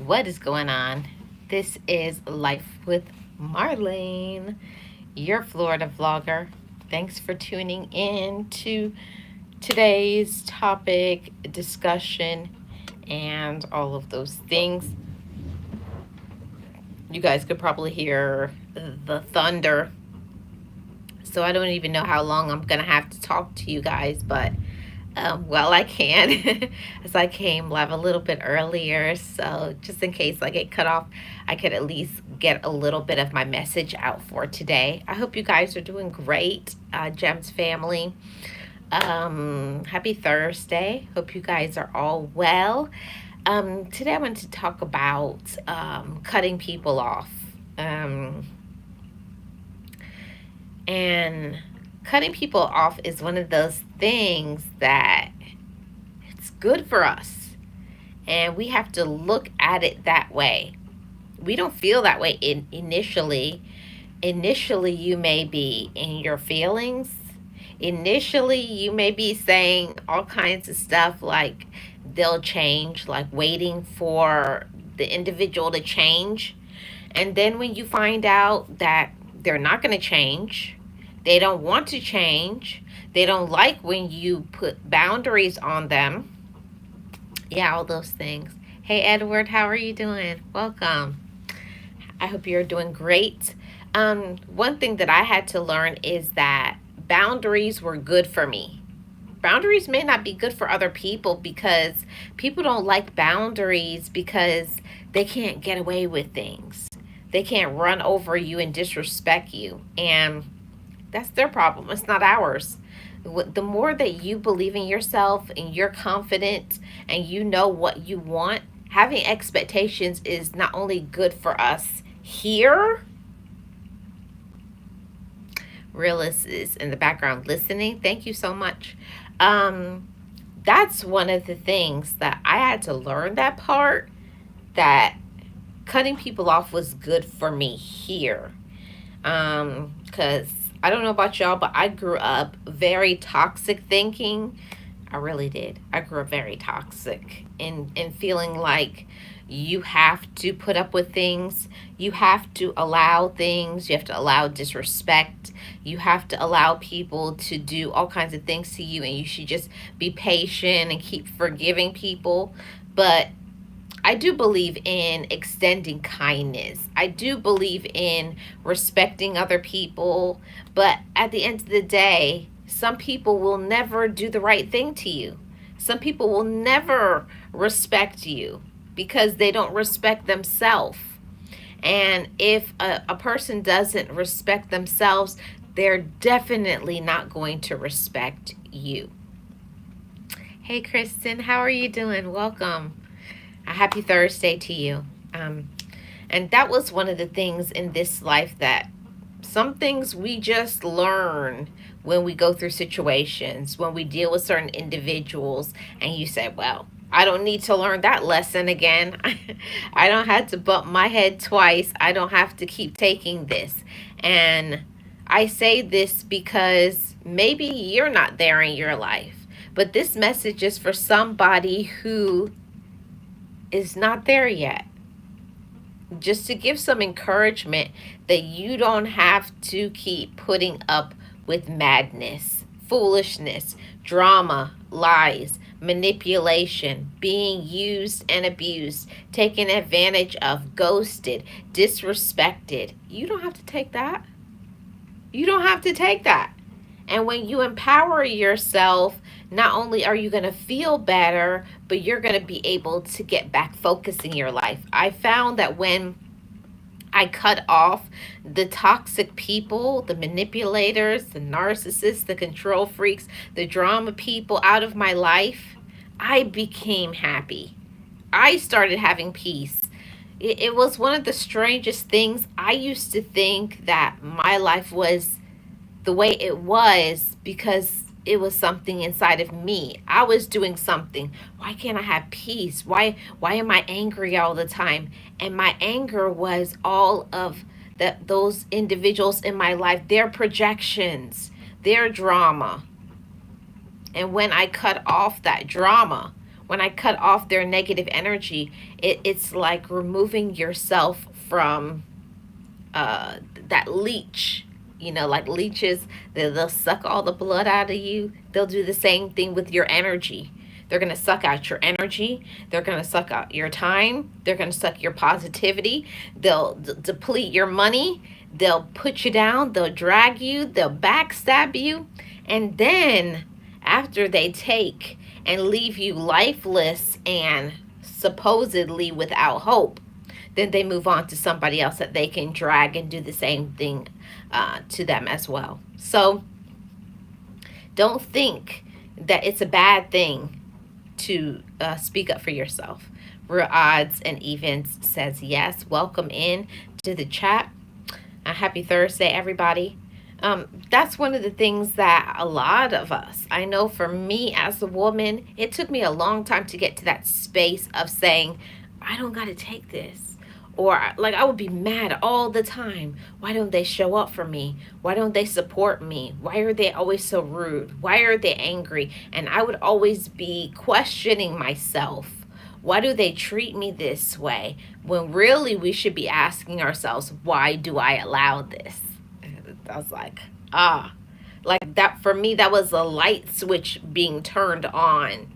What is going on? This is Life with Marlene, your Florida vlogger. Thanks for tuning in to today's topic, discussion, and all of those things. You guys could probably hear the thunder, so I don't even know how long I'm going to have to talk to you guys, but well, I can, as I came live a little bit earlier. So just in case I get cut off, I could at least get a little bit of my message out for today. I hope you guys are doing great, Gems family. Happy Thursday. Hope you guys are all well. Today I want to talk about cutting people off. And cutting people off is one of those things that it's good for us. And we have to look at it that way. We don't feel that way initially. Initially, you may be in your feelings. Initially, you may be saying all kinds of stuff like they'll change, like waiting for the individual to change. And then when you find out that they're not going to change, they don't want to change, they don't like when you put boundaries on them. Yeah, all those things. Hey, Edward, how are you doing? Welcome. I hope you're doing great. One thing that I had to learn is that boundaries were good for me. Boundaries may not be good for other people because people don't like boundaries because they can't get away with things. They can't run over you and disrespect you. And that's their problem. It's not ours. The more that you believe in yourself and you're confident and you know what you want, having expectations is not only good for us here. Realist is in the background listening. Thank you so much. That's one of the things that I had to learn, that part, that cutting people off was good for me here. Because I don't know about y'all, but I grew up very toxic thinking. I really did. I grew up very toxic and feeling like you have to put up with things. You have to allow things. You have to allow disrespect. You have to allow people to do all kinds of things to you, and you should just be patient and keep forgiving people. But I do believe in extending kindness. I do believe in respecting other people. But at the end of the day, some people will never do the right thing to you. Some people will never respect you because they don't respect themselves. And if a person doesn't respect themselves, they're definitely not going to respect you. Hey, Kristen, how are you doing? Welcome. A happy Thursday to you. And that was one of the things in this life, that some things we just learn when we go through situations, when we deal with certain individuals, and you say, well, I don't need to learn that lesson again. I don't have to bump my head twice. I don't have to keep taking this. And I say this because maybe you're not there in your life, but this message is for somebody who is not there yet. Just to give some encouragement that you don't have to keep putting up with madness, foolishness, drama, lies, manipulation, being used and abused, taken advantage of, ghosted, disrespected. You don't have to take that. You don't have to take that. And when you empower yourself, not only are you going to feel better, but you're going to be able to get back focus in your life. I found that when I cut off the toxic people, the manipulators, the narcissists, the control freaks, the drama people out of my life, I became happy. I started having peace. It was one of the strangest things. I used to think that my life was the way it was because it was something inside of me. I was doing something. Why can't I have peace? Why am I angry all the time? And my anger was all of those individuals in my life, their projections, their drama. And when I cut off that drama, When I cut off their negative energy, it's like removing yourself from uh, that leech. You know, like leeches, they'll suck all the blood out of you. They'll do the same thing with your energy. They're going to suck out your energy. They're going to suck out your time. They're going to suck your positivity. They'll deplete your money. They'll put you down. They'll drag you. They'll backstab you. And then, after they take and leave you lifeless and supposedly without hope, then they move on to somebody else that they can drag and do the same thing to them as well. So don't think that it's a bad thing to speak up for yourself. Real Odds and Evens says yes. Welcome in to the chat. Happy Thursday, everybody. That's one of the things that a lot of us, I know for me as a woman, it took me a long time to get to that space of saying, I don't got to take this. Or like I would be mad all the time. Why don't they show up for me? Why don't they support me? Why are they always so rude? Why are they angry? And I would always be questioning myself. Why do they treat me this way? When really we should be asking ourselves, why do I allow this? I was like that for me, that was a light switch being turned on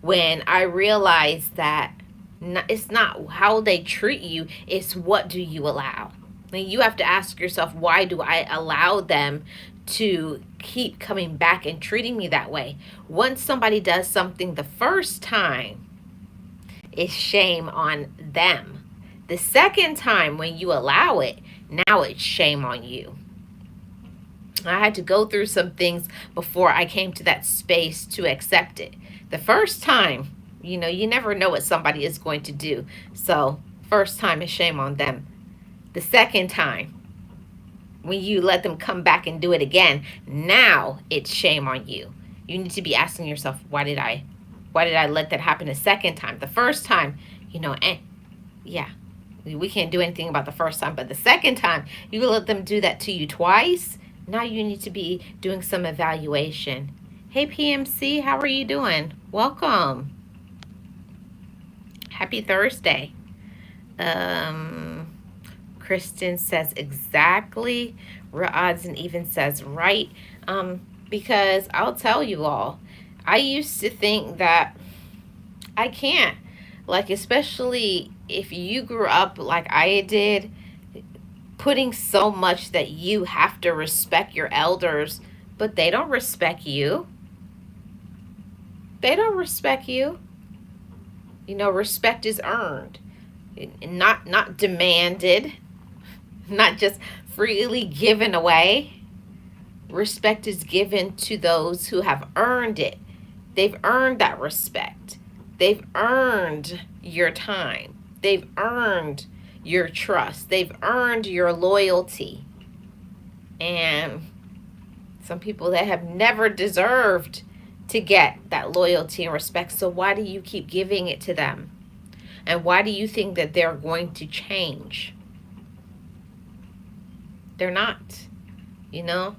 when I realized that it's not how they treat you, it's what do you allow. And you have to ask yourself, why do I allow them to keep coming back and treating me that way? Once somebody does something the first time, it's shame on them. The second time when you allow it, now it's shame on you. I had to go through some things before I came to that space to accept it. The first time, you know, you never know what somebody is going to do. So, first time is shame on them. The second time, when you let them come back and do it again, now it's shame on you. You need to be asking yourself, why did I let that happen a second time? The first time, yeah, we can't do anything about the first time, but the second time, you let them do that to you twice. Now you need to be doing some evaluation. Hey, PMC, how are you doing? Welcome. Happy Thursday. Kristen says exactly. Real Odds and Even says right. Because I'll tell you all, I used to think that I can't. Like, especially if you grew up like I did, putting so much that you have to respect your elders, but they don't respect you. They don't respect you. You know, respect is earned, not demanded, not just freely given away. Respect is given to those who have earned it. They've earned that respect. They've earned your time. They've earned your trust. They've earned your loyalty. And some people that have never deserved to get that loyalty and respect. So why do you keep giving it to them? And why do you think that they're going to change? They're not. You know,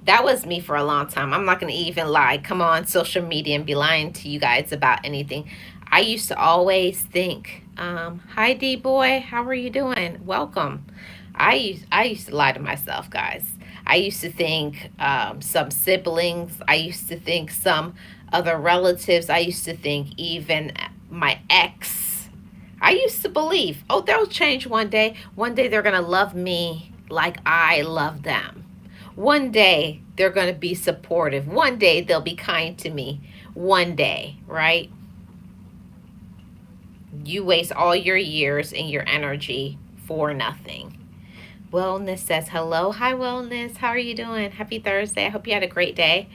that was me for a long time. I'm not going to even lie. Come on social media and be lying to you guys about anything. I used to always think, hi D boy, how are you doing? Welcome. I used to lie to myself, guys. I used to think some siblings. I used to think some other relatives. I used to think even my ex. I used to believe, oh, they'll change one day. One day they're going to love me like I love them. One day they're going to be supportive. One day they'll be kind to me. One day, right? You waste all your years and your energy for nothing. Wellness says hello. Hi, Wellness. How are you doing? Happy Thursday. I hope you had a great day.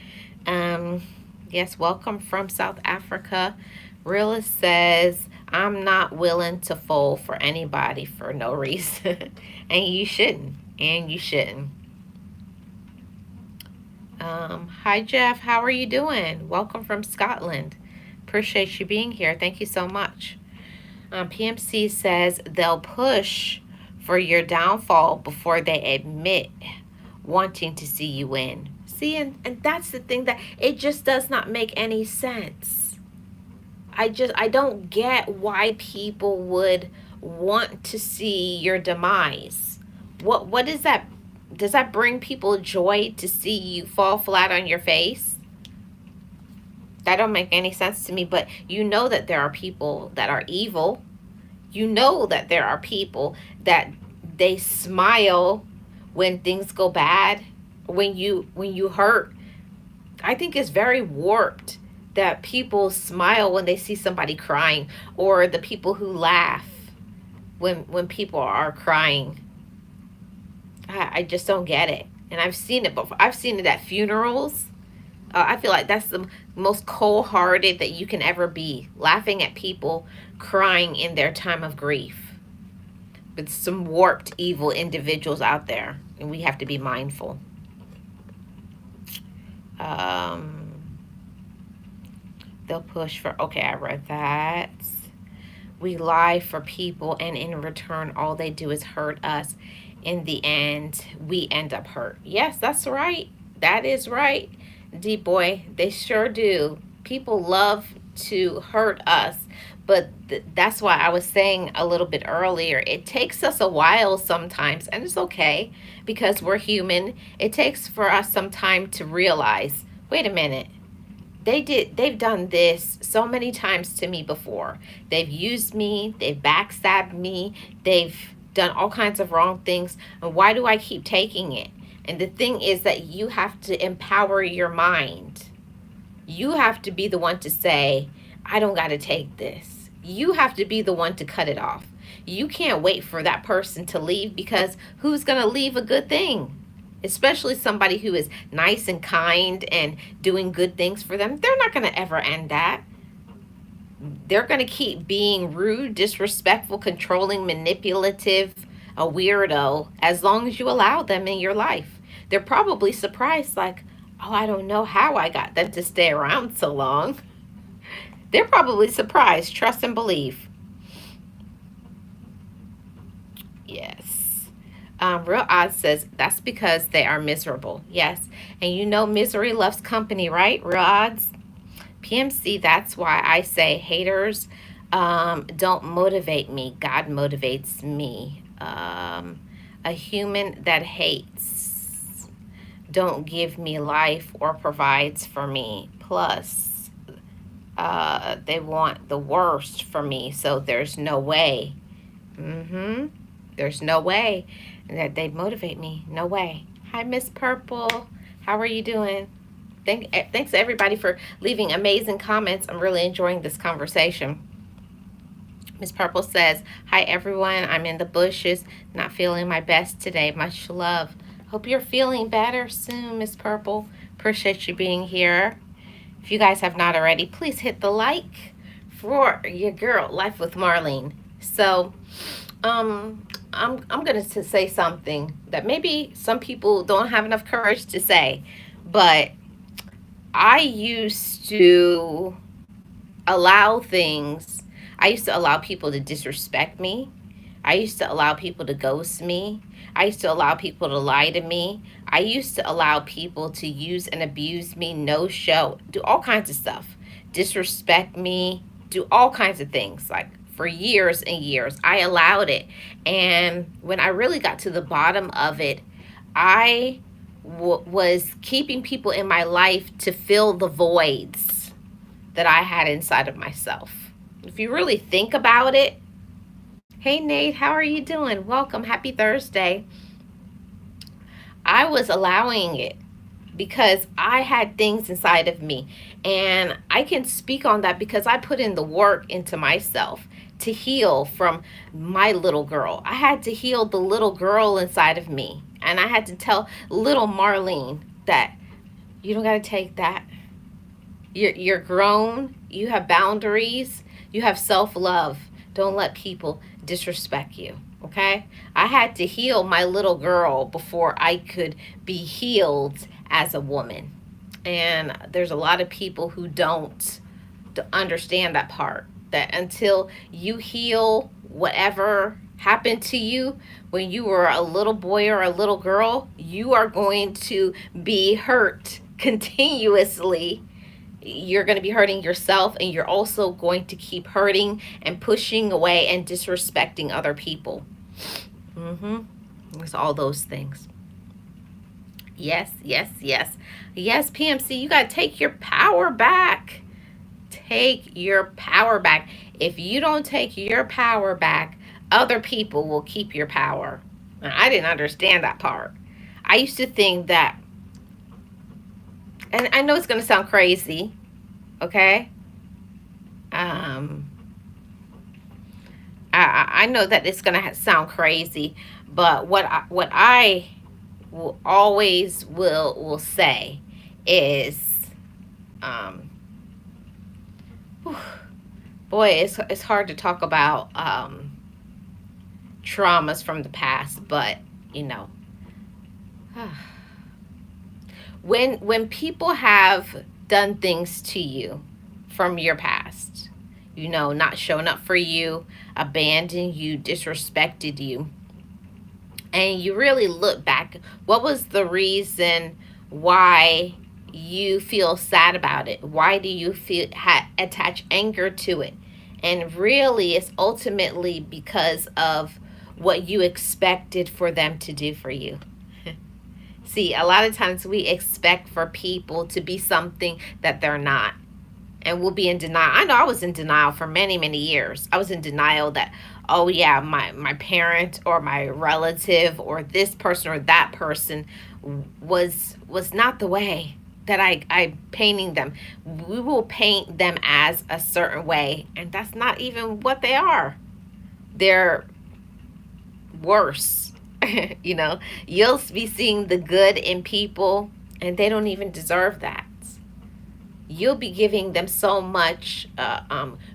Yes, welcome from South Africa. Realist says, I'm not willing to fold for anybody for no reason. And you shouldn't. And you shouldn't. Hi, Jeff. How are you doing? Welcome from Scotland. Appreciate you being here. Thank you so much. PMC says they'll push for your downfall before they admit wanting to see you win. See, and that's the thing, that it just does not make any sense. I don't get why people would want to see your demise. What is that? Does that bring people joy to see you fall flat on your face? That don't make any sense to me. But you know that there are people that are evil. You know that there are people that they smile when things go bad, when you hurt. I think it's very warped that people smile when they see somebody crying, or the people who laugh when people are crying. I just don't get it. And I've seen it before. I've seen it at funerals. I feel like that's the most cold hearted that you can ever be, laughing at people crying in their time of grief. But some warped, evil individuals out there, and we have to be mindful. Um, they'll push for, okay, I read that. We lie for people, and in return, all they do is hurt us. In the end, we end up hurt. Yes, that's right. That is right. Deep boy, they sure do. People love to hurt us, but that's why I was saying a little bit earlier, it takes us a while sometimes, and it's okay because we're human. It takes for us some time to realize, wait a minute, they've done this so many times to me before. They've used me, they've backstabbed me, they've done all kinds of wrong things, and why do I keep taking it? And the thing is that you have to empower your mind. You have to be the one to say, I don't got to take this. You have to be the one to cut it off. You can't wait for that person to leave, because who's going to leave a good thing? Especially somebody who is nice and kind and doing good things for them. They're not going to ever end that. They're going to keep being rude, disrespectful, controlling, manipulative, a weirdo, as long as you allow them in your life. They're probably surprised, like, oh, I don't know how I got them to stay around so long. They're probably surprised. Trust and believe. Yes. Real Odd says, that's because they are miserable. Yes. And you know misery loves company, right? Real Odds? PMC, that's why I say haters don't motivate me. God motivates me. A human that hates don't give me life or provides for me. Plus, they want the worst for me, so there's no way. There's no way that they motivate me. No way. Hi, Miss Purple. How are you doing? Thanks everybody for leaving amazing comments. I'm really enjoying this conversation. Miss Purple says, hi everyone, I'm in the bushes, not feeling my best today. Much love. Hope you're feeling better soon, Miss Purple. Appreciate you being here. If you guys have not already, please hit the like for your girl, Life with Marlene. So, I'm going to say something that maybe some people don't have enough courage to say, but I used to allow things. I used to allow people to disrespect me. I used to allow people to ghost me. I used to allow people to lie to me. I used to allow people to use and abuse me, no show, do all kinds of stuff, disrespect me, do all kinds of things. Like for years and years, I allowed it. And when I really got to the bottom of it, I was keeping people in my life to fill the voids that I had inside of myself. If you really think about it, hey Nate, how are you doing? Welcome, happy Thursday. I was allowing it because I had things inside of me, and I can speak on that because I put in the work into myself to heal from my little girl. I had to heal the little girl inside of me. And I had to tell little Marlene that you don't got to take that. You're grown. You have boundaries. You have self-love. Don't let people disrespect you. Okay? I had to heal my little girl before I could be healed as a woman. And there's a lot of people who don't understand that part. That until you heal whatever happened to you when you were a little boy or a little girl, you are going to be hurt continuously you're going to be hurting yourself, and you're also going to keep hurting and pushing away and disrespecting other people. Mm-hmm. It's all those things. Yes, yes, yes. Yes, PMC, you got to take your power back. Take your power back. If you don't take your power back, other people will keep your power. Now, I didn't understand that part. I used to think that, and I know it's going to sound crazy, okay? Um, I know that it's going to sound crazy, but what I will always will say is, um, boy, it's hard to talk about traumas from the past, but you know, when people have done things to you from your past, you know, not showing up for you, abandoned you, disrespected you, and you really look back, what was the reason why you feel sad about it? Why do you feel attach anger to it? And really, it's ultimately because of what you expected for them to do for you. See, a lot of times we expect for people to be something that they're not. And we'll be in denial. I know I was in denial for many, many years. I was in denial that, oh yeah, my parent or my relative or this person or that person was not the way that I painting them. We will paint them as a certain way, and that's not even what they are. They're worse. You know, you'll be seeing the good in people, and they don't even deserve that. You'll be giving them so much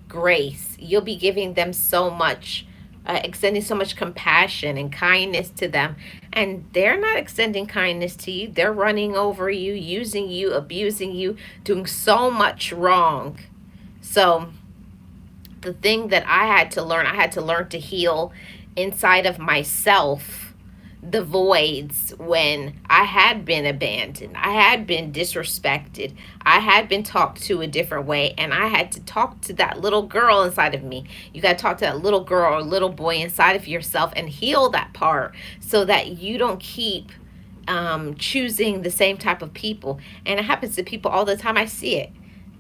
grace. You'll be giving them so much, extending so much compassion and kindness to them. And they're not extending kindness to you. They're running over you, using you, abusing you, doing so much wrong. So, the thing that I had to learn to heal inside of myself the voids when I had been abandoned, I had been disrespected, I had been talked to a different way, and I had to talk to that little girl inside of me. You got to talk to that little girl or little boy inside of yourself and heal that part so that you don't keep choosing the same type of people. And it happens to people all the time. I see it.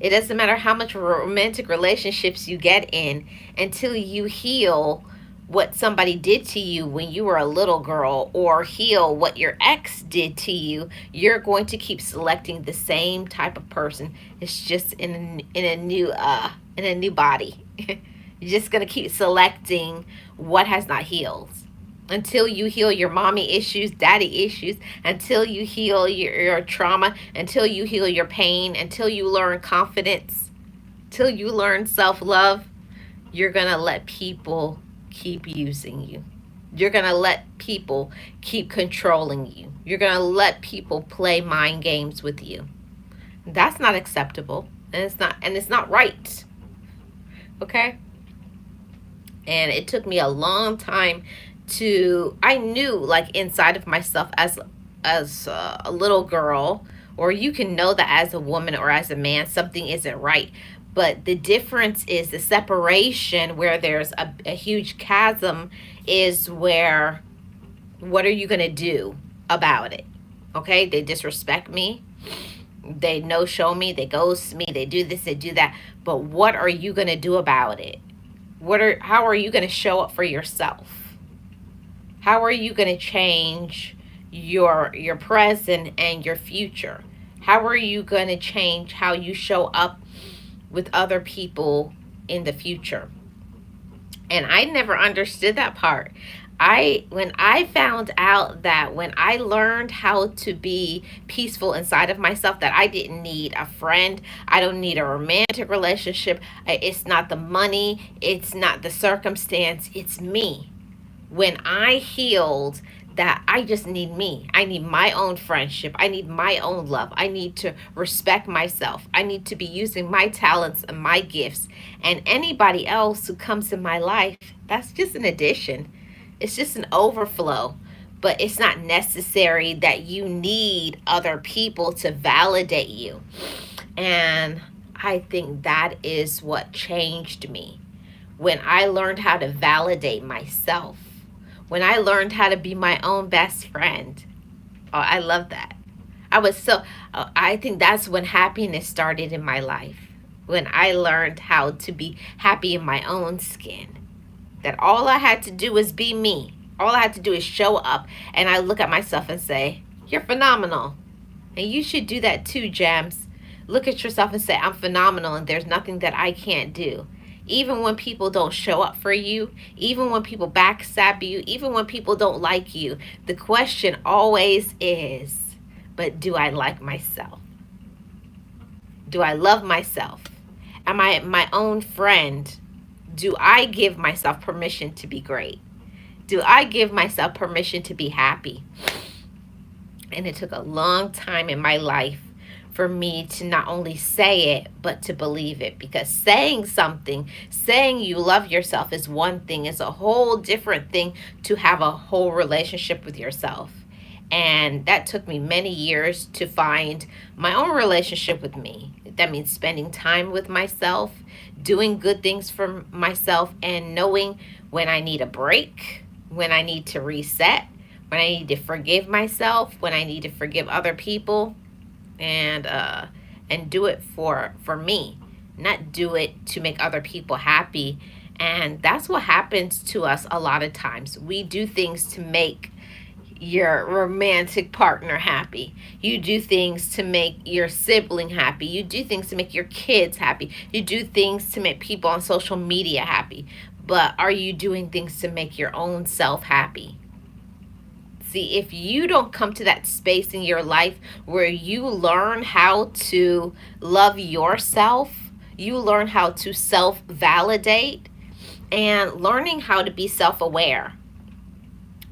It doesn't matter how much romantic relationships you get in until you heal what somebody did to you when you were a little girl or heal what your ex did to you. You're going to keep selecting the same type of person. It's just in a new body. You're just going to keep selecting what has not healed until you heal your mommy issues, daddy issues, until you heal your trauma, until you heal your pain, until you learn confidence, until you learn self-love. You're going to let people keep using you. You're going to let people keep controlling you. You're going to let people play mind games with you. That's not acceptable, and it's not right. Okay? And it took me a long time to I knew like inside of myself as a little girl, or you can know that as a woman or as a man something isn't right. But the difference is the separation where there's a huge chasm is where what are you going to do about it? Okay, they disrespect me, they no show me, they ghost me, they do this, they do that, but what are you going to do about it? How are you going to show up for yourself? How are you going to change your present and your future? How are you going to change how you show up with other people in the future? And I never understood that part. When I found out that when I learned how to be peaceful inside of myself, that I didn't need a friend, I don't need a romantic relationship, it's not the money, it's not the circumstance, it's me. When I healed that I just need me. I need my own friendship. I need my own love. I need to respect myself. I need to be using my talents and my gifts. And anybody else who comes in my life, that's just an addition. It's just an overflow. But it's not necessary that you need other people to validate you. And I think that is what changed me. When I learned how to validate myself, when I learned how to be my own best friend. Oh, I love that. I think that's when happiness started in my life. When I learned how to be happy in my own skin. That all I had to do was be me. All I had to do is show up, and I look at myself and say, "You're phenomenal." And you should do that too, Jams. Look at yourself and say, "I'm phenomenal and there's nothing that I can't do." Even when people don't show up for you, even when people backstab you, even when people don't like you, the question always is, but do I like myself? Do I love myself? Am I my own friend? Do I give myself permission to be great? Do I give myself permission to be happy? And it took a long time in my life for me to not only say it, but to believe it. Because saying something, saying you love yourself is one thing, it's a whole different thing to have a whole relationship with yourself. And that took me many years to find my own relationship with me. That means spending time with myself, doing good things for myself, and knowing when I need a break, when I need to reset, when I need to forgive myself, when I need to forgive other people, and do it for me, not do it to make other people happy. And that's what happens to us a lot of times. We do things to make your romantic partner happy. You do things to make your sibling happy. You do things to make your kids happy. You do things to make people on social media happy. But are you doing things to make your own self happy? See, if you don't come to that space in your life where you learn how to love yourself, you learn how to self validate, and learning how to be self aware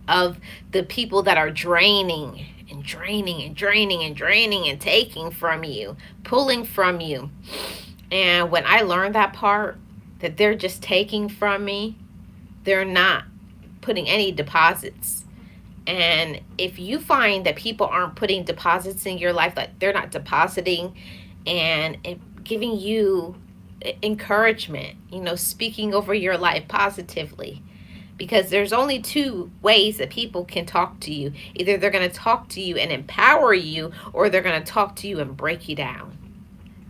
of the people that are draining and draining and draining and draining and taking from you, pulling from you. And when I learned that part, that they're just taking from me, they're not putting any deposits. And if you find that people aren't putting deposits in your life, like they're not depositing and giving you encouragement, speaking over your life positively, because there's only two ways that people can talk to you. Either they're going to talk to you and empower you, or they're going to talk to you and break you down.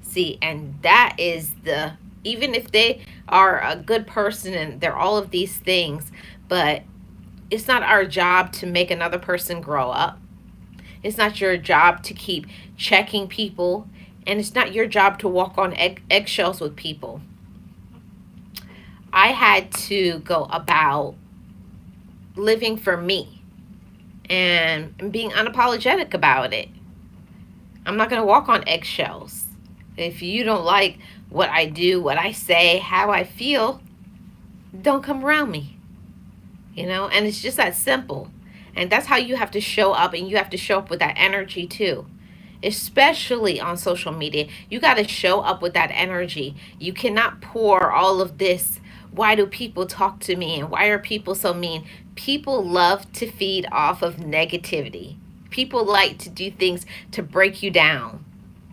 See, and that is even if they are a good person and they're all of these things, but it's not our job to make another person grow up. It's not your job to keep checking people, and it's not your job to walk on eggshells with people. I had to go about living for me and being unapologetic about it. I'm not going to walk on eggshells. If you don't like what I do, what I say, how I feel, don't come around me. And it's just that simple. And that's how you have to show up, and you have to show up with that energy too. Especially on social media, you got to show up with that energy. You cannot pour all of this, why do people talk to me and why are people so mean? People love to feed off of negativity. People like to do things to break you down.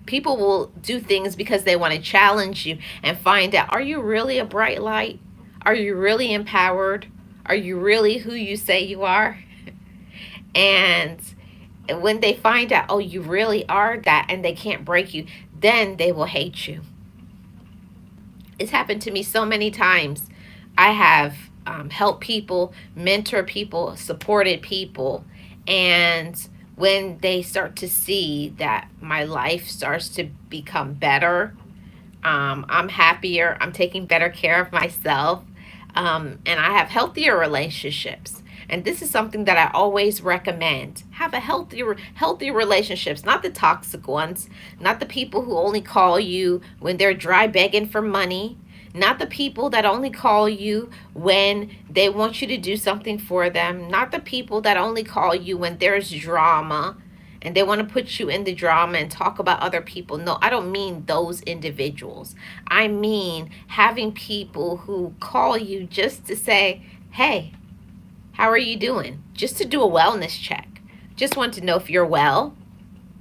People will do things because they want to challenge you and find out, are you really a bright light? Are you really empowered? Are you really who you say you are? And when they find out, oh, you really are that, and they can't break you, then they will hate you. It's happened to me so many times. I have helped people, mentor people, supported people, and when they start to see that my life starts to become better, I'm happier, I'm taking better care of myself, and I have healthier relationships. And this is something that I always recommend. Have a healthy relationships, not the toxic ones, not the people who only call you when they're dry begging for money, not the people that only call you when they want you to do something for them, not the people that only call you when there's drama and they want to put you in the drama and talk about other people. No, I don't mean those individuals. I mean having people who call you just to say, hey, how are you doing? Just to do a wellness check. Just want to know if you're well.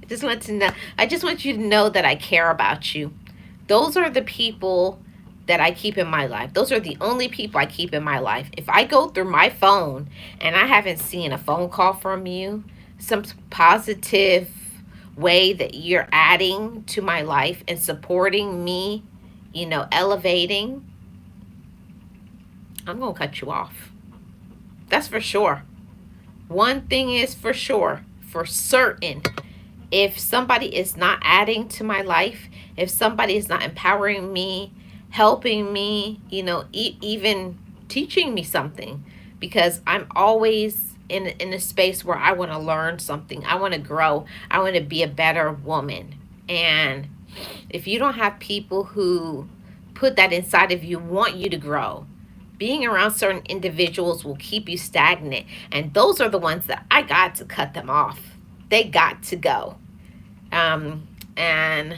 I just want you to know that I care about you. Those are the people that I keep in my life. Those are the only people I keep in my life. If I go through my phone and I haven't seen a phone call from you, some positive way that you're adding to my life and supporting me, elevating, I'm going to cut you off. That's for sure. One thing is for sure, for certain. If somebody is not adding to my life, if somebody is not empowering me, helping me, even teaching me something, because I'm always in a space where I want to learn something. I want to grow. I want to be a better woman. And if you don't have people who put that inside of you, want you to grow, being around certain individuals will keep you stagnant. And those are the ones that I got to cut them off. They got to go. And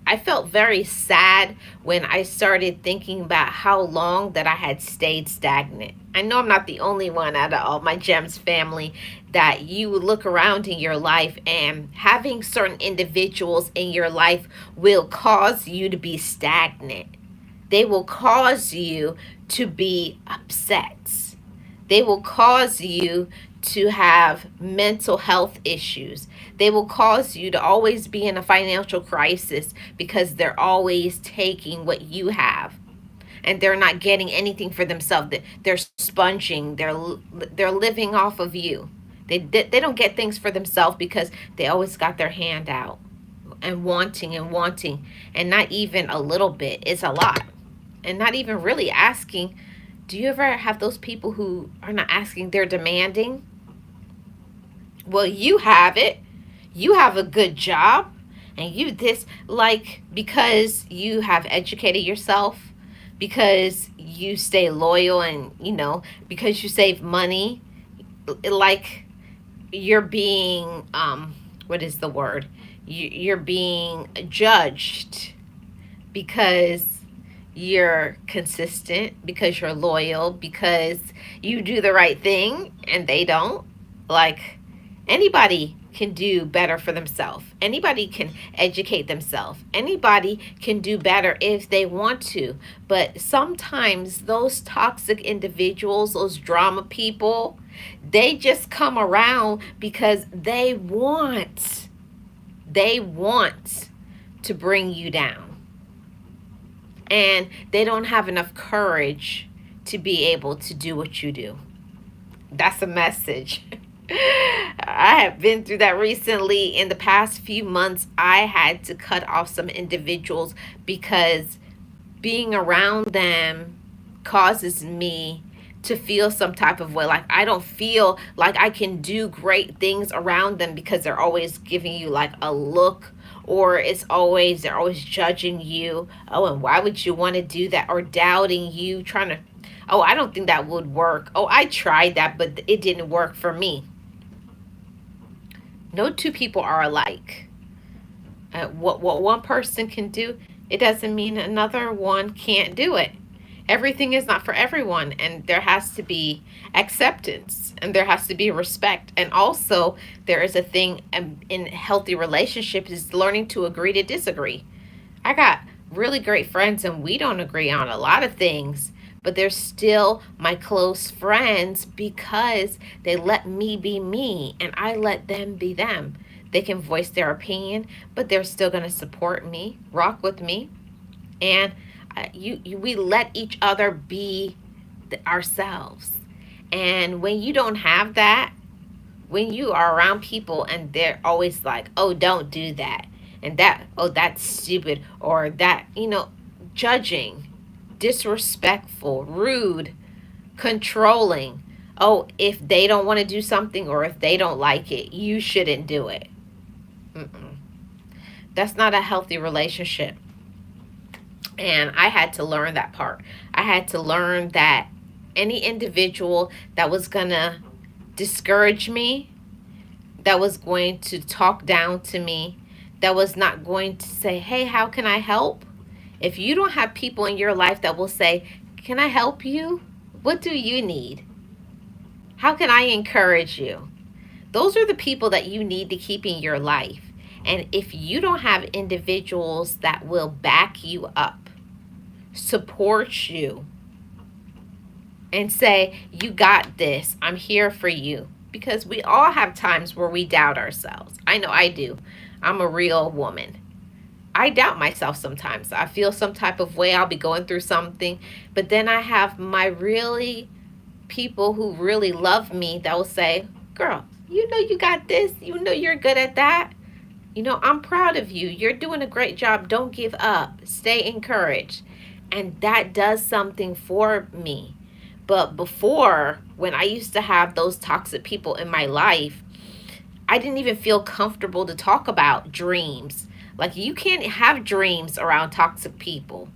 I felt very sad when I started thinking about how long that I had stayed stagnant. I know I'm not the only one out of all my Gems family that you would look around in your life, and having certain individuals in your life will cause you to be stagnant. They will cause you to be upset. They will cause you to have mental health issues. They will cause you to always be in a financial crisis because they're always taking what you have and they're not getting anything for themselves. They're sponging. They're living off of you. They don't get things for themselves because they always got their hand out and wanting and not even a little bit. It's a lot. And not even really asking. Do you ever have those people who are not asking, they're demanding? Well, you have it. You have a good job. And you this, like, because you have educated yourself, because you stay loyal and, because you save money, like you're being, what is the word? You're being judged because you're consistent, because you're loyal, because you do the right thing and they don't. Like, anybody can do better for themselves. Anybody can educate themselves. Anybody can do better if they want to. But sometimes those toxic individuals, those drama people, they just come around because they want to bring you down. And they don't have enough courage to be able to do what you do. That's a message. I have been through that recently. In the past few months, I had to cut off some individuals because being around them causes me to feel some type of way. Like, I don't feel like I can do great things around them because they're always giving you like a look, or they're always judging you. Oh, and why would you want to do that? Or doubting you, trying to, oh, I don't think that would work. Oh, I tried that, but it didn't work for me. No two people are alike. What one person can do, it doesn't mean another one can't do it. Everything is not for everyone, and there has to be acceptance, and there has to be respect. And also, there is a thing in healthy relationships is learning to agree to disagree. I got really great friends, and we don't agree on a lot of things, but they're still my close friends because they let me be me and I let them be them. They can voice their opinion, but they're still going to support me, rock with me, and we let each other be ourselves. And when you don't have that, when you are around people and they're always like, oh, don't do that, and that, oh, that's stupid, or that, judging, disrespectful, rude, controlling. Oh, if they don't want to do something or if they don't like it, you shouldn't do it. Mm-mm. That's not a healthy relationship. And I had to learn that part. I had to learn that any individual that was going to discourage me, that was going to talk down to me, that was not going to say, hey, how can I help? If you don't have people in your life that will say, can I help you? What do you need? How can I encourage you? Those are the people that you need to keep in your life. And if you don't have individuals that will back you up, support you, and say, "You got this, I'm here for you." Because we all have times where we doubt ourselves. I know I do. I'm a real woman. I doubt myself sometimes. I feel some type of way. I'll be going through something, but then I have my really people who really love me that will say, "Girl, you know you got this. You know you're good at that. You know, I'm proud of you. You're doing a great job. Don't give up. Stay encouraged." And that does something for me. But before, when I used to have those toxic people in my life, I didn't even feel comfortable to talk about dreams. Like, you can't have dreams around toxic people.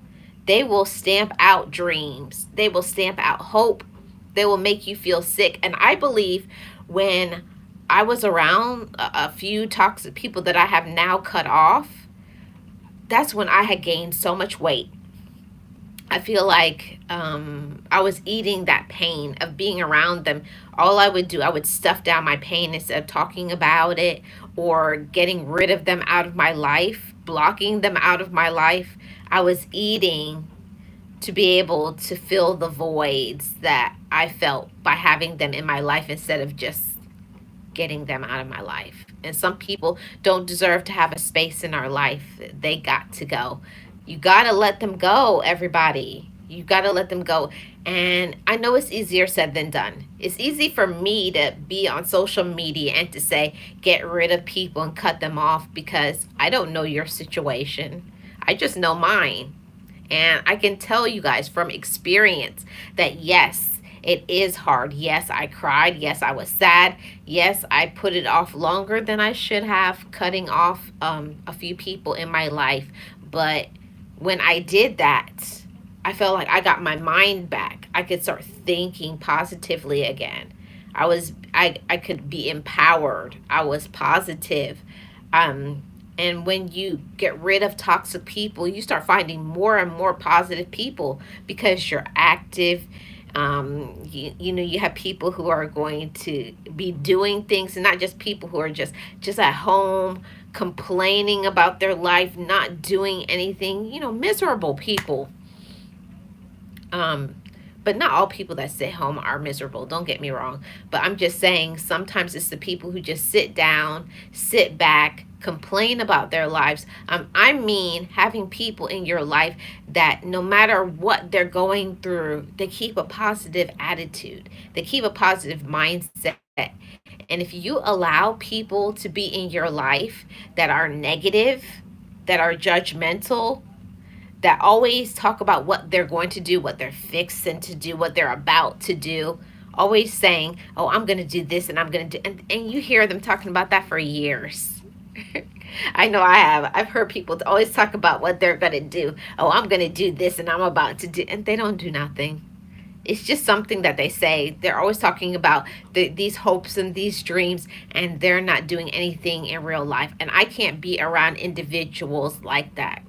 They will stamp out dreams, they will stamp out hope, they will make you feel sick. And I believe when I was around a few toxic people that I have now cut off, that's when I had gained so much weight. I feel like I was eating that pain of being around them. All I would do, I would stuff down my pain instead of talking about it or getting rid of them out of my life, blocking them out of my life. I was eating to be able to fill the voids that I felt by having them in my life instead of just getting them out of my life. And some people don't deserve to have a space in our life. They got to go. You got to let them go, everybody. You got to let them go. And I know it's easier said than done. It's easy for me to be on social media and to say, get rid of people and cut them off because I don't know your situation. I just know mine. And I can tell you guys from experience that yes, it is hard. Yes, I cried. Yes, I was sad. Yes, I put it off longer than I should have, cutting off a few people in my life. But when I did that, I felt like I got my mind back. I could start thinking positively again. I could be empowered. I was positive. Um, and when you get rid of toxic people, you start finding more and more positive people because you're active. You know, you have people who are going to be doing things, and not just people who are just at home complaining about their life, not doing anything. You know, miserable people. Um, but not all people that sit home are miserable. Don't get me wrong. But I'm just saying sometimes it's the people who just sit down, sit back, complain about their lives. I mean, having people in your life that no matter what they're going through, they keep a positive attitude, they keep a positive mindset. And if you allow people to be in your life that are negative, that are judgmental, that always talk about what they're going to do, what they're fixing to do, what they're about to do, always saying, "Oh, I'm going to do this and I'm going to do," and you hear them talking about that for years. I know I have. I've heard people always talk about what they're going to do. "Oh, I'm going to do this and I'm about to do," and they don't do nothing. It's just something that they say. They're always talking about these hopes and these dreams, and they're not doing anything in real life. And I can't be around individuals like that.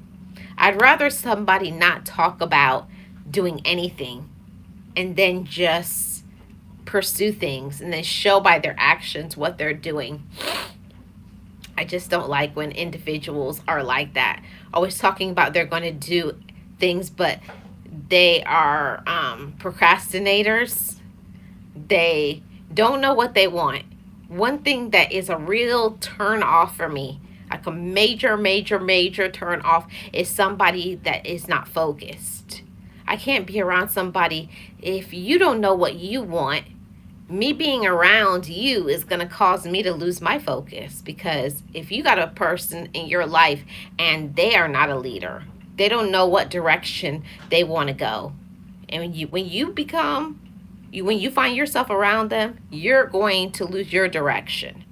I'd rather somebody not talk about doing anything and then just pursue things and then show by their actions what they're doing. I just don't like when individuals are like that, always talking about they're going to do things, but they are procrastinators. They don't know what they want. One thing that is a real turn off for me, like a major, major, major turn off, is somebody that is not focused. I can't be around somebody if you don't know what you want. Me being around you is going to cause me to lose my focus, because if you got a person in your life and they are not a leader, they don't know what direction they want to go, and when you find yourself around them, you're going to lose your direction.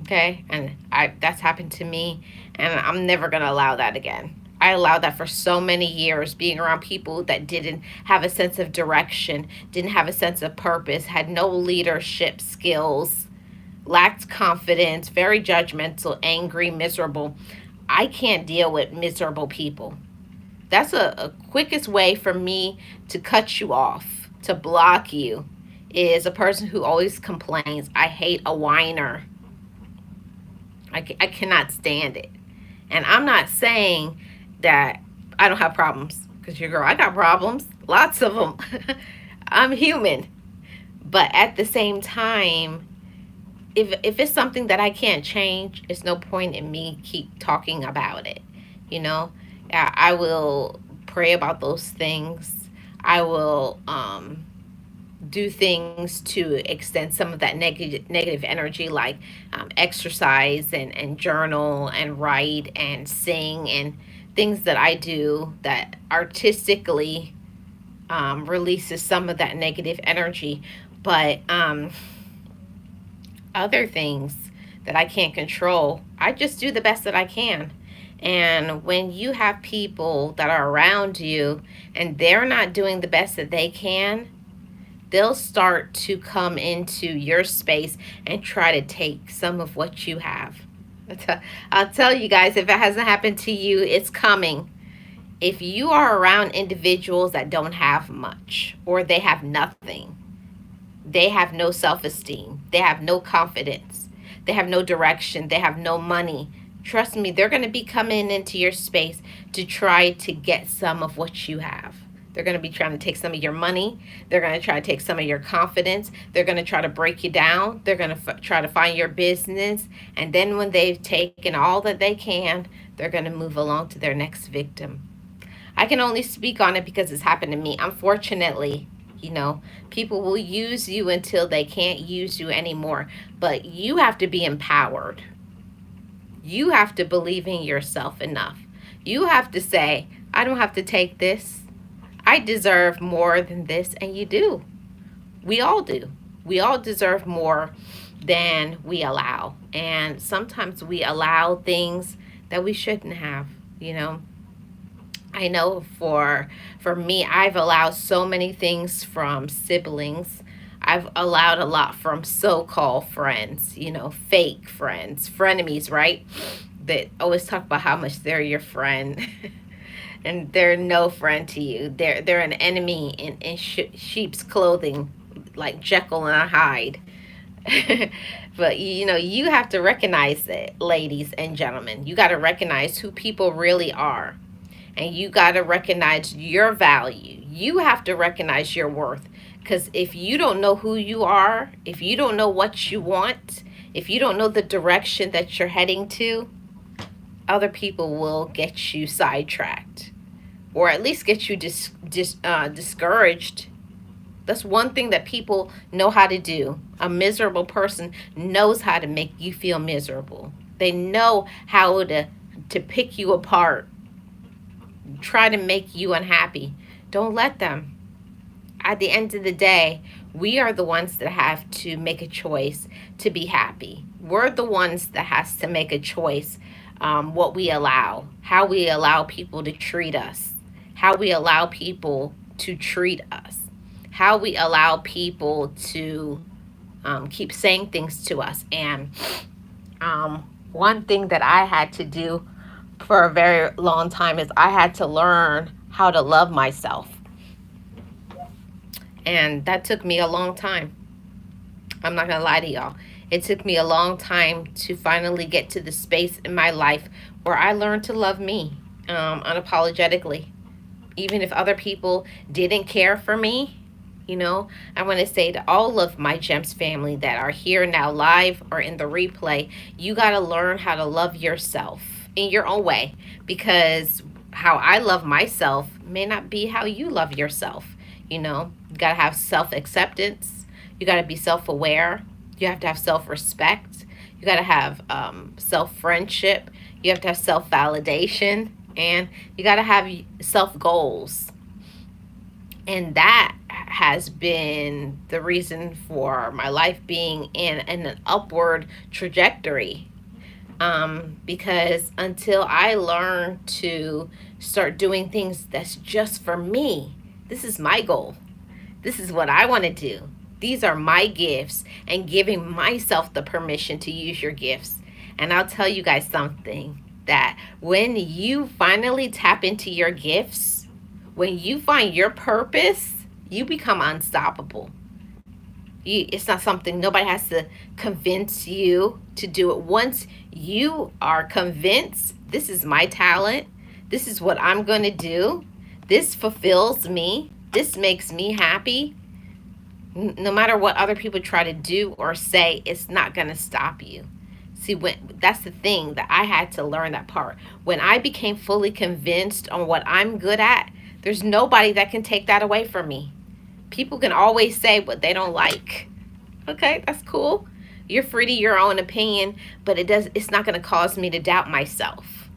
Okay? And I that's happened to me, and I'm never going to allow that again. I allowed that for so many years, being around people that didn't have a sense of direction, didn't have a sense of purpose, had no leadership skills, lacked confidence, very judgmental, angry, miserable. I can't deal with miserable people. That's a quickest way for me to cut you off, to block you, is a person who always complains. I hate a whiner. I cannot stand it. And I'm not saying that I don't have problems, because your girl, I got problems, lots of them. I'm human. But at the same time, if it's something that I can't change, it's no point in me keep talking about it. You know, I will pray about those things. I will do things to extend some of that negative energy, like exercise and journal and write and sing and things that I do that artistically releases some of that negative energy. But other things that I can't control, I just do the best that I can. And when you have people that are around you and they're not doing the best that they can, they'll start to come into your space and try to take some of what you have. I'll tell you guys, if it hasn't happened to you, it's coming. If you are around individuals that don't have much or they have nothing, they have no self esteem, they have no confidence, they have no direction, they have no money. Trust me, they're going to be coming into your space to try to get some of what you have. They're going to be trying to take some of your money. They're going to try to take some of your confidence. They're going to try to break you down. They're going to try to find your business. And then when they've taken all that they can, they're going to move along to their next victim. I can only speak on it because it's happened to me. Unfortunately, people will use you until they can't use you anymore. But you have to be empowered. You have to believe in yourself enough. You have to say, I don't have to take this. I deserve more than this. And you do. We all do. We all deserve more than we allow. And sometimes we allow things that we shouldn't have, you know. I know for me, I've allowed so many things from siblings. I've allowed a lot from so-called friends, fake friends, frenemies, right? That always talk about how much they're your friend. And they're no friend to you. They're an enemy in sheep's clothing, like Jekyll and Hyde. But you have to recognize it, ladies and gentlemen. You got to recognize who people really are. And you got to recognize your value. You have to recognize your worth. Because if you don't know who you are, if you don't know what you want, if you don't know the direction that you're heading to, other people will get you sidetracked. Or at least get you discouraged. That's one thing that people know how to do. A miserable person knows how to make you feel miserable. They know how to pick you apart, try to make you unhappy. Don't let them. At the end of the day, we are the ones that have to make a choice to be happy. We're the ones that has to make a choice, what we allow, how we allow people to treat us, how we allow people to treat us, how we allow people to keep saying things to us. And one thing that I had to do for a very long time is I had to learn how to love myself. And that took me a long time. I'm not going to lie to y'all. It took me a long time to finally get to the space in my life where I learned to love me unapologetically. Even if other people didn't care for me, I want to say to all of my GEMS family that are here now live or in the replay, you got to learn how to love yourself in your own way, because how I love myself may not be how you love yourself. You got to have self-acceptance. You got to be self-aware. You have to have self-respect. You got to have self-friendship. You have to have self-validation. And you got to have self-goals. And that has been the reason for my life being in an upward trajectory. Because until I learn to start doing things that's just for me, this is my goal. This is what I want to do. These are my gifts, and giving myself the permission to use your gifts. And I'll tell you guys something, that when you finally tap into your gifts, when you find your purpose, you become unstoppable. It's not something, nobody has to convince you to do it. Once you are convinced, this is my talent, this is what I'm going to do, this fulfills me, this makes me happy, no matter what other people try to do or say, it's not going to stop you. See, when that's the thing that I had to learn, that part. When I became fully convinced on what I'm good at, there's nobody that can take that away from me. People can always say what they don't like. Okay, that's cool. You're free to your own opinion, but it's not going to cause me to doubt myself.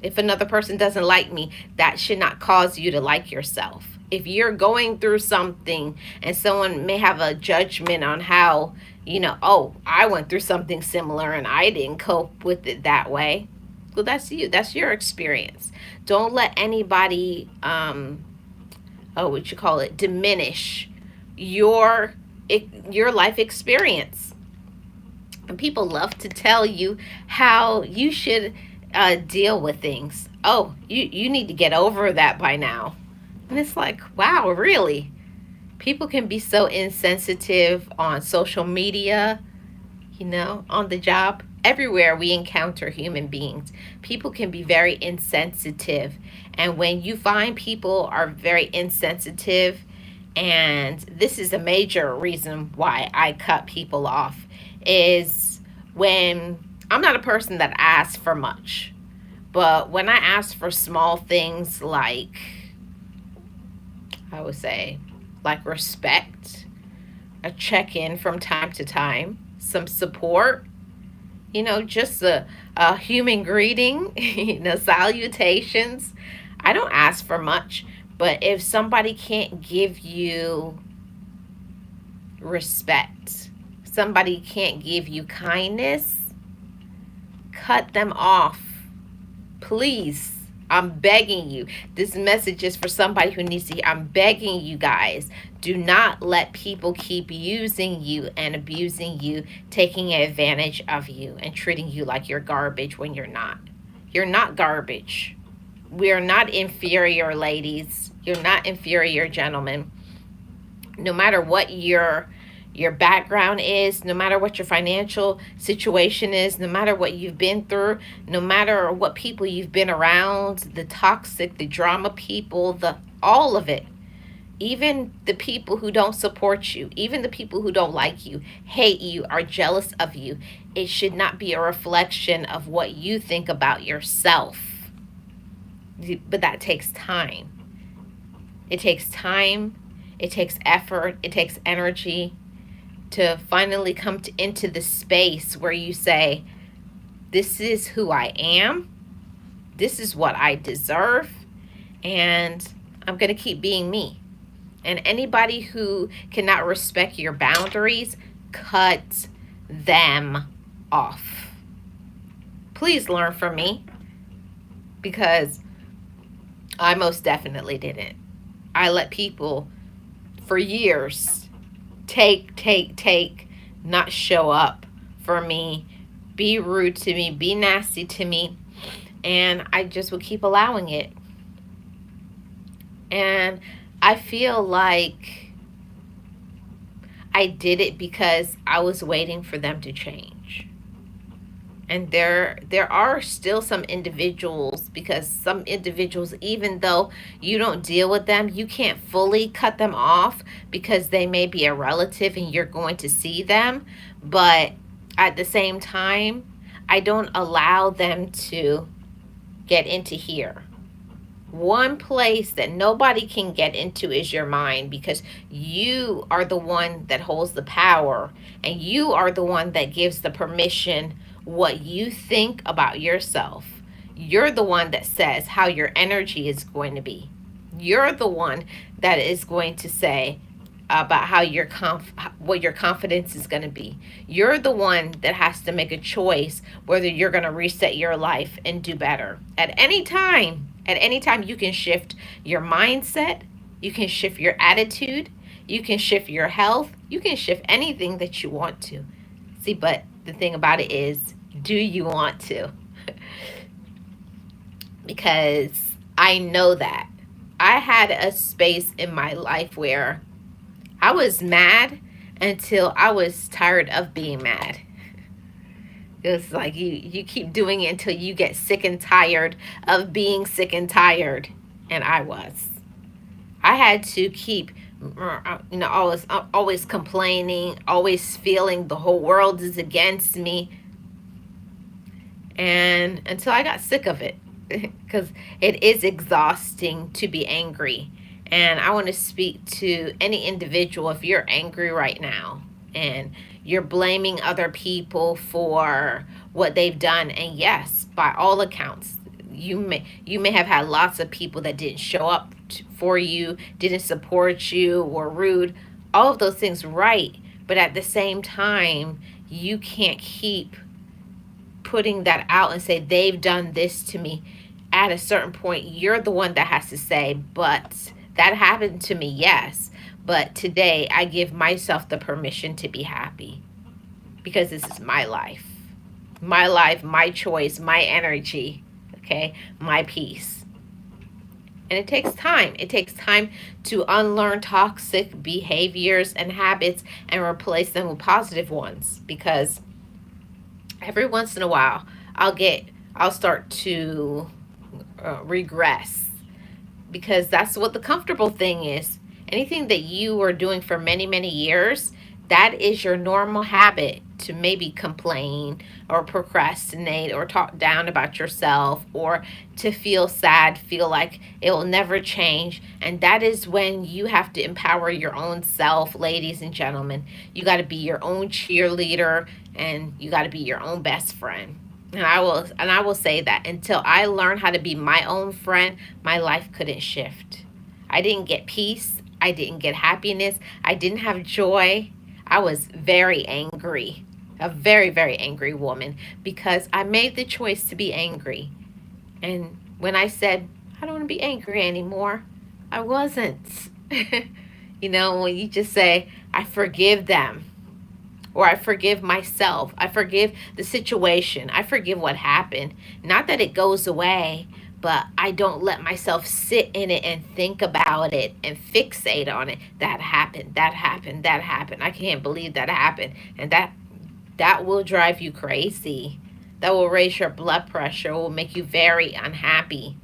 If another person doesn't like me, that should not cause you to like yourself. If you're going through something and someone may have a judgment on how, oh, I went through something similar and I didn't cope with it that way. Well, that's you. That's your experience. Don't let anybody, what you call it, diminish your your life experience. And people love to tell you how you should deal with things. Oh, you need to get over that by now. And it's like, wow, really? People can be so insensitive on social media, on the job. Everywhere we encounter human beings, people can be very insensitive. And when you find people are very insensitive, and this is a major reason why I cut people off, is when I'm not a person that asks for much. But when I ask for small things like, I would say, like respect, a check in from time to time, some support, just a human greeting, salutations. I don't ask for much, but if somebody can't give you respect, somebody can't give you kindness, cut them off. Please. I'm begging you. This message is for somebody who needs to hear. I'm begging you guys. Do not let people keep using you and abusing you, taking advantage of you, and treating you like you're garbage when you're not. You're not garbage. We are not inferior, ladies. You're not inferior, gentlemen. No matter what your background is, no matter what your financial situation is, no matter what you've been through, no matter what people you've been around, the toxic, the drama people, all of it. Even the people who don't support you, even the people who don't like you, hate you, are jealous of you, it should not be a reflection of what you think about yourself. But that takes time. It takes time, it takes effort, it takes energy to finally come into the space where you say, this is who I am, this is what I deserve, and I'm going to keep being me. And anybody who cannot respect your boundaries, cut them off. Please learn from me, because I most definitely didn't. I let people for years take, not show up for me, be rude to me, be nasty to me, and I just would keep allowing it. And I feel like I did it because I was waiting for them to change. And there are still some individuals, because some individuals, even though you don't deal with them, you can't fully cut them off because they may be a relative and you're going to see them. But at the same time, I don't allow them to get into here. One place that nobody can get into is your mind, because you are the one that holds the power, and you are the one that gives the permission what you think about yourself. You're the one that says how your energy is going to be. You're the one that is going to say about how what your confidence is going to be. You're the one that has to make a choice whether you're going to reset your life and do better. At any time you can shift your mindset, you can shift your attitude, you can shift your health, you can shift anything that you want to. See, but the thing about it is, do you want to? Because I know that I had a space in my life where I was mad until I was tired of being mad. It's like you keep doing it until you get sick and tired of being sick and tired. And I was. I had to keep, always complaining, always feeling the whole world is against me, and until I got sick of it, because it is exhausting to be angry. And I want to speak to any individual. If you're angry right now and you're blaming other people for what they've done, and yes, by all accounts, you may have had lots of people that didn't show up for you, didn't support you, were rude, all of those things, right? But at the same time, you can't keep putting that out and say they've done this to me. At a certain point, you're the one that has to say, but that happened to me, yes, but today I give myself the permission to be happy, because this is my life, my choice, my energy, okay, my peace. And it takes time. It takes time to unlearn toxic behaviors and habits and replace them with positive ones, because every once in a while I'll start to regress, because that's what the comfortable thing is. Anything that you are doing for many, many years, that is your normal habit, to maybe complain or procrastinate or talk down about yourself, or to feel sad, feel like it will never change. And that is when you have to empower your own self, ladies and gentlemen. You got to be your own cheerleader, and you got to be your own best friend. And I will say that until I learned how to be my own friend, my life couldn't shift. I didn't get peace. I didn't get happiness. I didn't have joy. I was very angry, a very, very angry woman, because I made the choice to be angry. And when I said, I don't want to be angry anymore, I wasn't. When you just say, I forgive them, or I forgive myself. I forgive the situation. I forgive what happened. Not that it goes away, but I don't let myself sit in it and think about it and fixate on it. That happened. That happened. That happened. I can't believe that happened. And that will drive you crazy. That will raise your blood pressure. Will make you very unhappy.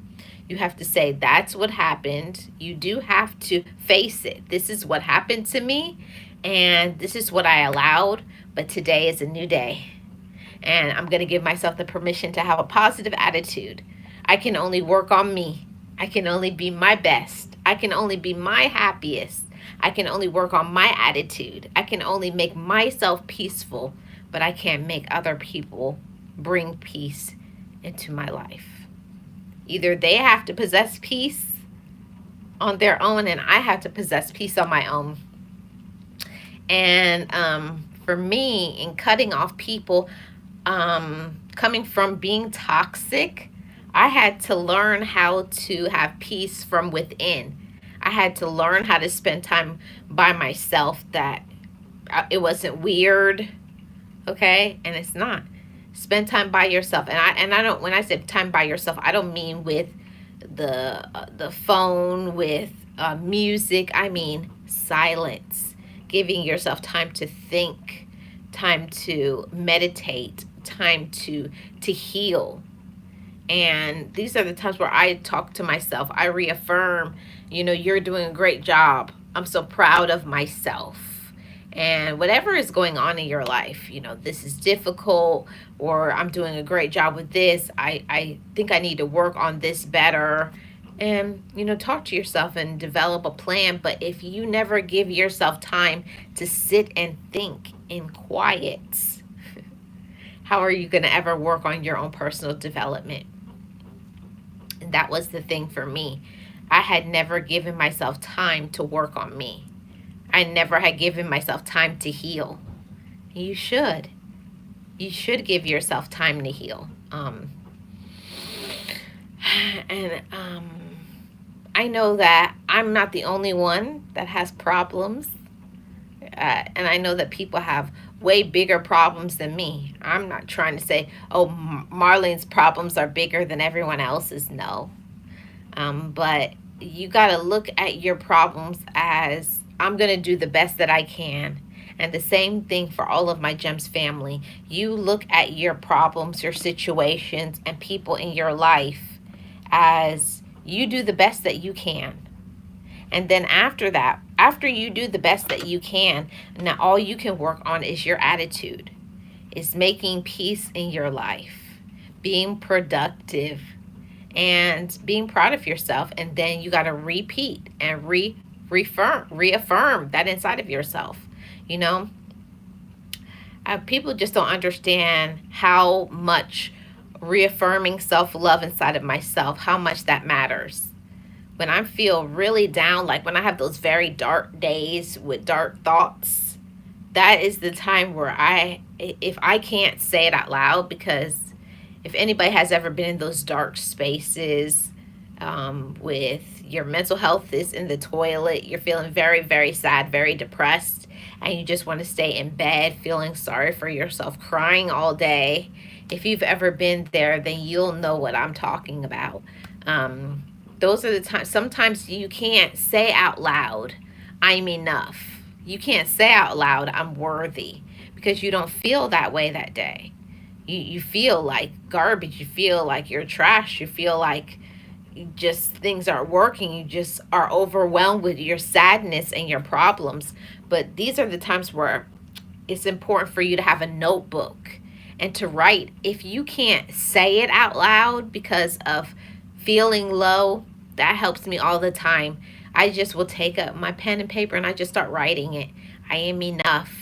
You have to say, that's what happened. You do have to face it. This is what happened to me, and this is what I allowed, but today is a new day. And I'm going to give myself the permission to have a positive attitude. I can only work on me. I can only be my best. I can only be my happiest. I can only work on my attitude. I can only make myself peaceful, but I can't make other people bring peace into my life. Either they have to possess peace on their own, and I have to possess peace on my own. And for me, in cutting off people, coming from being toxic, I had to learn how to have peace from within. I had to learn how to spend time by myself, that it wasn't weird, okay? And it's not. Spend time by yourself. And I don't, when I say time by yourself, I don't mean with the phone, with music. I mean silence. Giving yourself time to think, time to meditate, time to heal. And these are the times where I talk to myself. I reaffirm, you're doing a great job. I'm so proud of myself. And whatever is going on in your life, this is difficult, or I'm doing a great job with this. I think I need to work on this better. And, talk to yourself and develop a plan. But if you never give yourself time to sit and think in quiet, how are you going to ever work on your own personal development? And that was the thing for me. I had never given myself time to work on me. I never had given myself time to heal. You should. You should give yourself time to heal. And I know that I'm not the only one that has problems. And I know that people have way bigger problems than me. I'm not trying to say, oh, Marlene's problems are bigger than everyone else's. No. But you got to look at your problems as, I'm going to do the best that I can. And the same thing for all of my Gems family. You look at your problems, your situations, and people in your life as you do the best that you can. And then after that, after you do the best that you can, now all you can work on is your attitude, is making peace in your life, being productive, and being proud of yourself. And then you got to repeat and reaffirm that inside of yourself. You know, people just don't understand how much reaffirming self-love inside of myself, how much that matters. When I feel really down, like when I have those very dark days with dark thoughts, that is the time where if I can't say it out loud, because if anybody has ever been in those dark spaces, with your mental health is in the toilet, you're feeling very, very sad, very depressed, and you just want to stay in bed feeling sorry for yourself, crying all day. If you've ever been there, then you'll know what I'm talking about. Um, those are the times, sometimes you can't say out loud, I'm enough. You can't say out loud, I'm worthy, because you don't feel that way that day. You feel like garbage. You feel like you're trash. You feel like just things aren't working. You just are overwhelmed with your sadness and your problems. But these are the times where it's important for you to have a notebook and to write. If you can't say it out loud because of feeling low, that helps me all the time. I just will take up my pen and paper and I just start writing it. I am enough.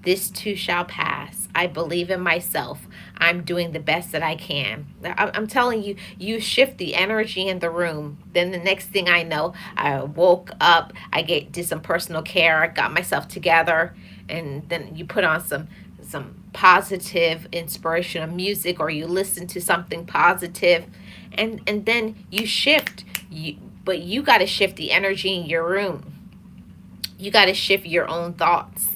This too shall pass. I believe in myself. I'm doing the best that I can. I'm telling you, you shift the energy in the room. Then the next thing I know, I woke up, did some personal care, I got myself together, and then you put on some positive inspirational music, or you listen to something positive, and then you shift. But you got to shift the energy in your room. You got to shift your own thoughts.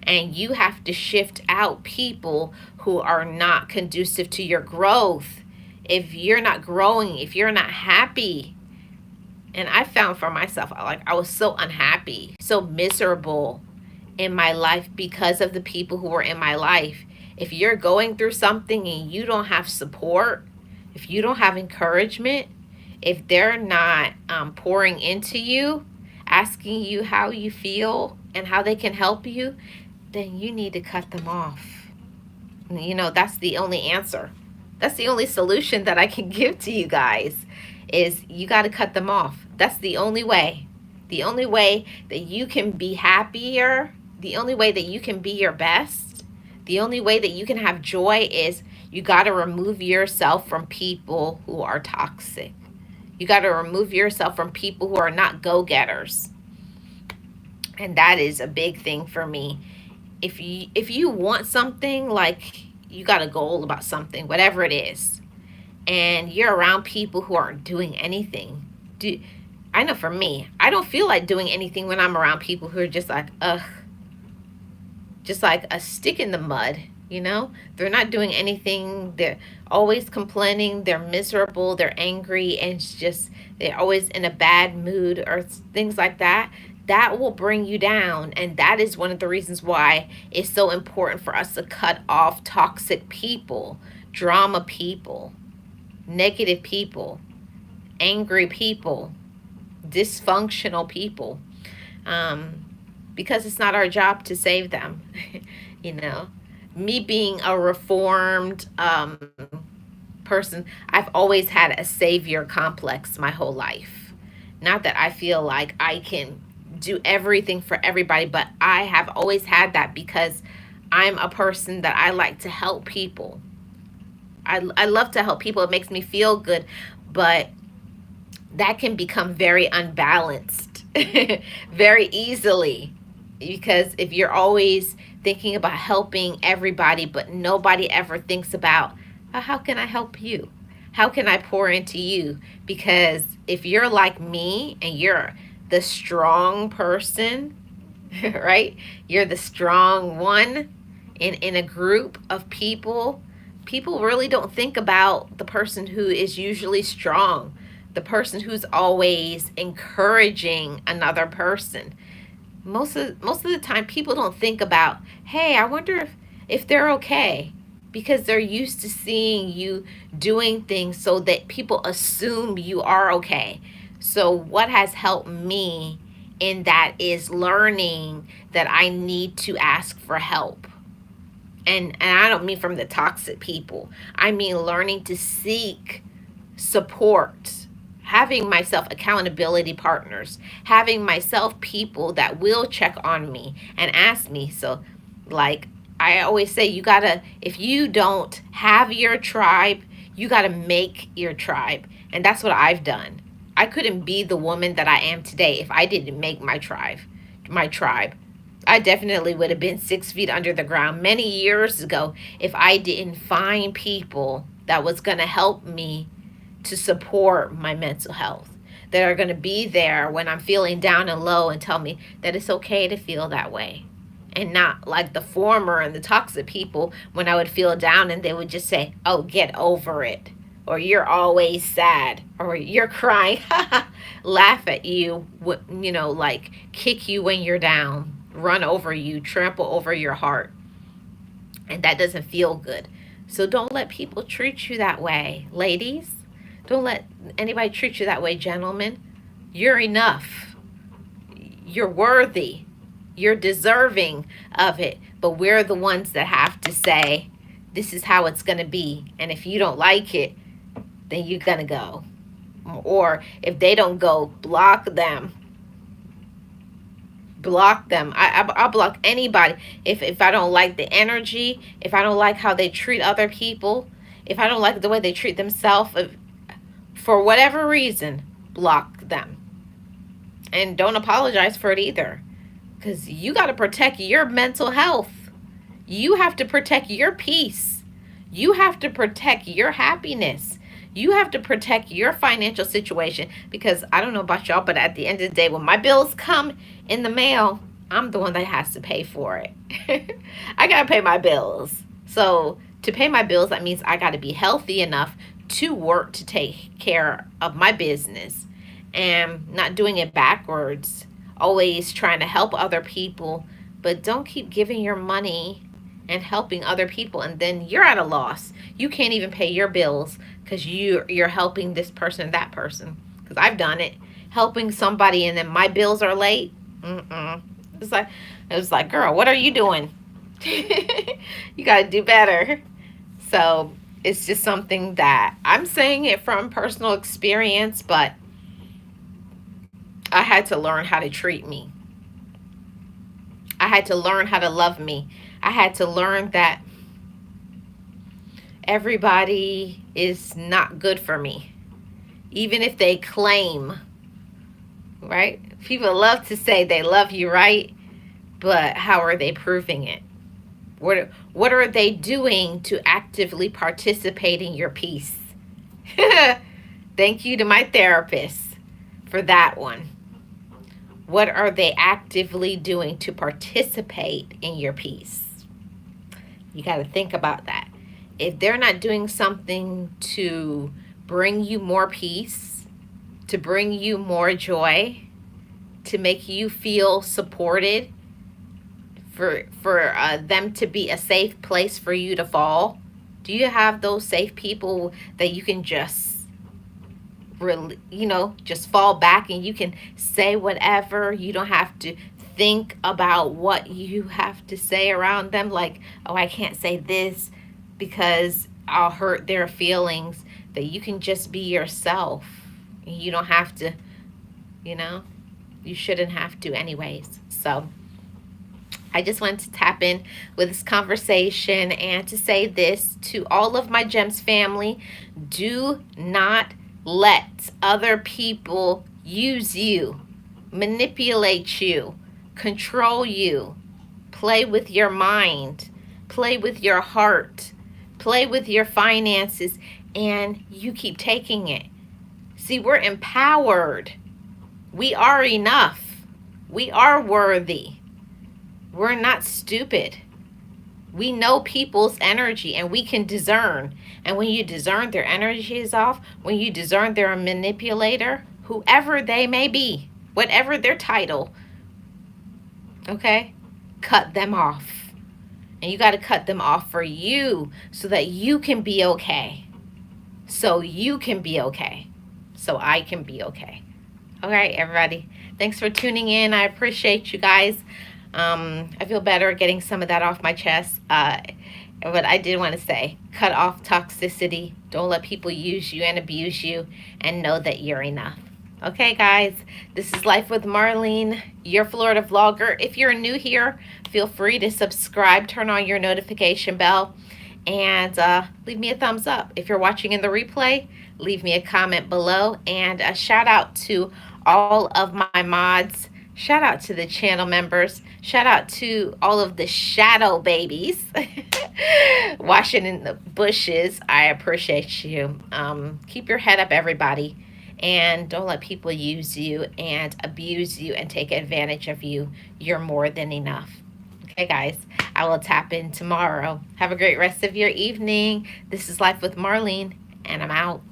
And you have to shift out people who are not conducive to your growth. If you're not growing, if you're not happy, and I found for myself, like I was so unhappy, so miserable in my life because of the people who were in my life. If you're going through something and you don't have support, if you don't have encouragement, if they're not pouring into you, asking you how you feel and how they can help you, then you need to cut them off. You know, that's the only answer. That's the only solution that I can give to you guys, is you got to cut them off. That's the only way. The only way that you can be happier, the only way that you can be your best, the only way that you can have joy is you got to remove yourself from people who are toxic. You got to remove yourself from people who are not go-getters. And that is a big thing for me. If you want something, like you got a goal about something, whatever it is, and you're around people who aren't doing anything, I know for me, I don't feel like doing anything when I'm around people who are just like, ugh, just like a stick in the mud, you know? They're not doing anything. They're always complaining. They're miserable. They're angry. And it's just, they're always in a bad mood or things like that. That will bring you down. And that is one of the reasons why it's so important for us to cut off toxic people, drama people, negative people, angry people, dysfunctional people. Because it's not our job to save them. You know, me being a reformed person, I've always had a savior complex my whole life. Not that I feel like I can do everything for everybody, but I have always had that because I'm a person that I like to help people. I love to help people. It makes me feel good, but that can become very unbalanced very easily, because if you're always thinking about helping everybody but nobody ever thinks about, oh, how can I help you, how can I pour into you? Because if you're like me and you're the strong person right, you're the strong one in a group of people, people really don't think about the person who is usually strong, the person who's always encouraging another person. most of the time people don't think about, hey, I wonder if they're okay, because they're used to seeing you doing things so that people assume you are okay. So what has helped me in that is learning that I need to ask for help. And I don't mean from the toxic people. I mean learning to seek support, having myself accountability partners, having myself people that will check on me and ask me. So, like I always say, you gotta, if you don't have your tribe, you gotta make your tribe. And that's what I've done. I couldn't be the woman that I am today if I didn't make my tribe. My tribe. I definitely would have been 6 feet under the ground many years ago if I didn't find people that was going to help me to support my mental health, that are going to be there when I'm feeling down and low and tell me that it's okay to feel that way. And not like the former and the toxic people when I would feel down and they would just say, oh, get over it. Or you're always sad. Or you're crying. Laugh at you, like kick you when you're down, run over you, trample over your heart. And that doesn't feel good. So don't let people treat you that way, ladies. Don't let anybody treat you that way, gentlemen. You're enough. You're worthy. You're deserving of it. But we're the ones that have to say, this is how it's going to be. And if you don't like it, then you're going to go. Or if they don't go, block them. Block them. I'll block anybody. If I don't like the energy, if I don't like how they treat other people, if I don't like the way they treat themselves, for whatever reason, block them. And don't apologize for it either. Because you got to protect your mental health. You have to protect your peace. You have to protect your happiness. You have to protect your financial situation. Because I don't know about y'all, but at the end of the day, when my bills come in the mail, I'm the one that has to pay for it. I got to pay my bills. So to pay my bills, that means I got to be healthy enough to work to take care of my business and not doing it backwards, always trying to help other people, but don't keep giving your money and helping other people and then you're at a loss. You can't even pay your bills because you're helping this person, that person. Because I've done it, helping somebody and then my bills are late. It's like, girl, what are you doing? You got to do better. So it's just something that I'm saying it from personal experience, but I had to learn how to treat me. I had to learn how to love me. I had to learn that everybody is not good for me, even if they claim, right? People love to say they love you, right? But how are they proving it? What are they doing to actively participate in your peace? Thank you to my therapist for that one. What are they actively doing to participate in your peace? You got to think about that. If they're not doing something to bring you more peace, to bring you more joy, to make you feel supported, for them to be a safe place for you to fall, do you have those safe people that you can just really, just fall back and you can say whatever? You don't have to think about what you have to say around them, like, oh, I can't say this because I'll hurt their feelings. That you can just be yourself. You don't have to, you shouldn't have to anyways. So I just wanted to tap in with this conversation and to say this to all of my GEMS family. Do not let other people use you, manipulate you, control you, play with your mind, play with your heart, play with your finances, and you keep taking it. See, we're empowered. We are enough. We are worthy. We're not stupid. We know people's energy and we can discern. And when you discern their energy is off, when you discern they're a manipulator, whoever they may be, whatever their title, Okay? Cut them off. And you got to cut them off for you so that you can be okay. So you can be okay. So I can be okay. All right, everybody. Thanks for tuning in. I appreciate you guys. I feel better getting some of that off my chest. But I did want to say, cut off toxicity. Don't let people use you and abuse you, and know that you're enough. Okay, guys, this is Life with Marlene, your Florida vlogger. If you're new here, feel free to subscribe, turn on your notification bell, and leave me a thumbs up. If you're watching in the replay, leave me a comment below, and a shout out to all of my mods. Shout out to the channel members. Shout out to all of the shadow babies washing in the bushes. I appreciate you. Keep your head up, everybody. And don't let people use you and abuse you and take advantage of you. You're more than enough. Okay, guys, I will tap in tomorrow. Have a great rest of your evening. This is Life with Marlene, and I'm out.